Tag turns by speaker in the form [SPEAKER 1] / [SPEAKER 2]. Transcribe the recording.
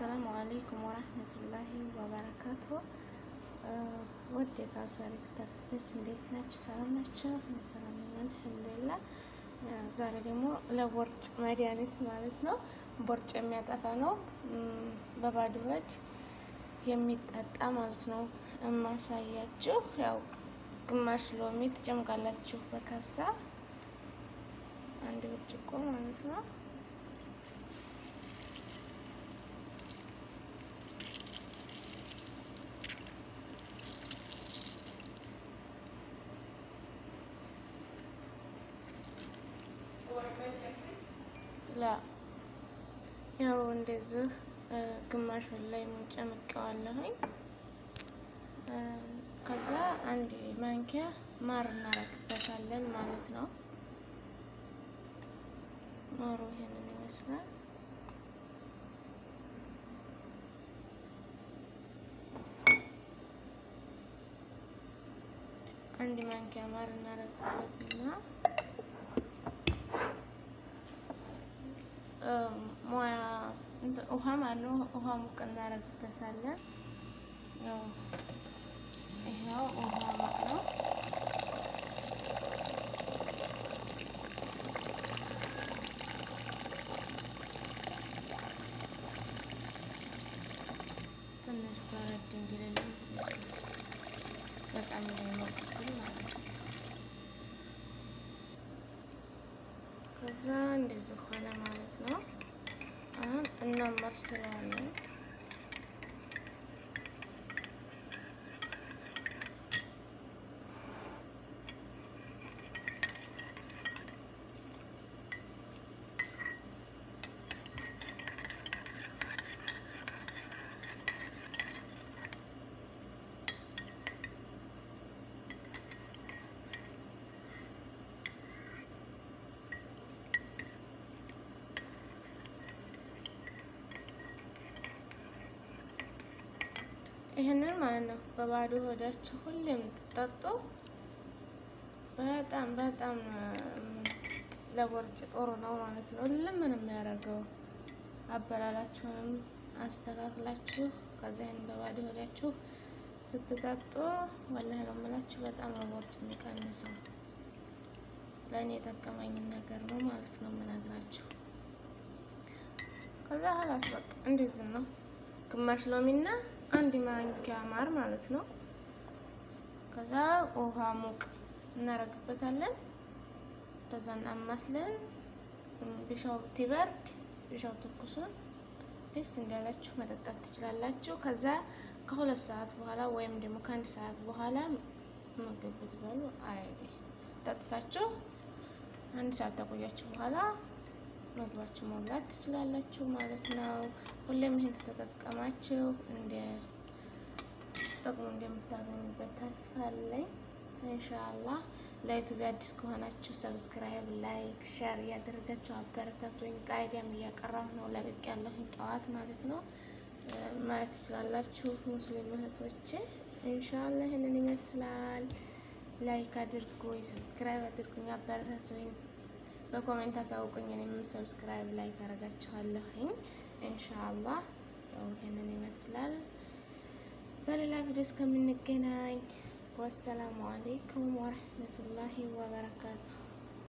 [SPEAKER 1] السلام عليكم ورحمة الله وبركاته. ودي كاساري تكتبت نديت ناتش سلام ناتشة سلام الحمد لله. زاري ديمو لورج مديانيت مالتنا برج أميات أفانو ببعد وجه يميت أتأملتنا أما ساياتشو ياو ግማሽ ሎሚ ትጨምቃላችሁ በካሳ አንድ ብርጭቆ ማለት ነው። لا ያው እንደዚህ ግማሹን ላይ ጨምቀዋለሁኝ። ከዛ አንድ ማንኪያ ማር እናረግበታለን ማለት ነው። ማሩ ይሄንን ይመስላል። አንድ ማንኪያ ማር እናረግበትና ሞያ ውሃ ማለት ነው። ውሃ ሙቅ እናረግበታለን። ያው ይሄው ውሃ ሙቅ ነው። ትንሽ በረድ እንዲልልን በጣም እንዳይሞቅብን ማለት ነው። ከዛ እንደዚህ ሆነ ማለት ነው። አሁን እናማስለዋለን። ይሄንን ማለት ነው በባዶ ሆዳችሁ ሁሌም ትጠጡ በጣም ለወርጭ ጥሩ ነው ማለት ነው። ለምንም ያረጋው አበላላችሁንም አስተካክላችሁ ከዛን በባዶ ሆዳችሁ ስትጠጡ ወላሂ ነው የምላችሁ በጣም ነው ወርጭ የሚቀንሰው። ለኔ ተጠቀመኝ ነገር ነው ማለት ነው የምነግራችሁ። ከዛ ሀላስ በቃ እንደዚህ ነው። ግማሽ ሎሚና አንድ ማንኪያ ማር ማለት ነው። ከዛ ውሃ ሙቅ እናረግበታለን። ከዛ እናማስለን ቢሻው ትበርድ ቢሻው ትኩሱን ደስ እንዳላችሁ መጠጣት ትችላላችሁ። ከዛ ከሁለት ሰዓት በኋላ ወይም ደግሞ ከአንድ ሰዓት በኋላ ምግብ ብትበሉ አይዲ ጠጥታችሁ አንድ ሰዓት ተቆያችሁ በኋላ ምግባችሁ መብላት ትችላላችሁ ማለት ነው። ሁሌም ይሄን ተጠቀማችሁ እንደ ጥቅሙ እንደምታገኙበት ተስፋ አለኝ ኢንሻአላህ። ለዩቲዩብ አዲስ ከሆናችሁ ሰብስክራይብ፣ ላይክ፣ ሼር ያደረጋችሁ አበረታቱኝ። ቃይዳም እያቀራሁ ነው ለቅቅ ያለሁኝ ጠዋት ማለት ነው። ማየት ትችላላችሁ ሙስሊም እህቶቼ ኢንሻአላህ። ይሄንን ይመስላል። ላይክ አድርጉኝ፣ ሰብስክራይብ አድርጉኝ፣ አበረታቱኝ። በኮሜንት አሳውቁኝ። እኔም ሰብስክራይብ ላይክ አረጋችኋለሁ ኢንሻአላህ። ያው ይሄንን ይመስላል። በሌላ ቪዲዮ እስከምንገናኝ ወሰላሙ አለይኩም ወራህመቱላሂ ወበረካቱ።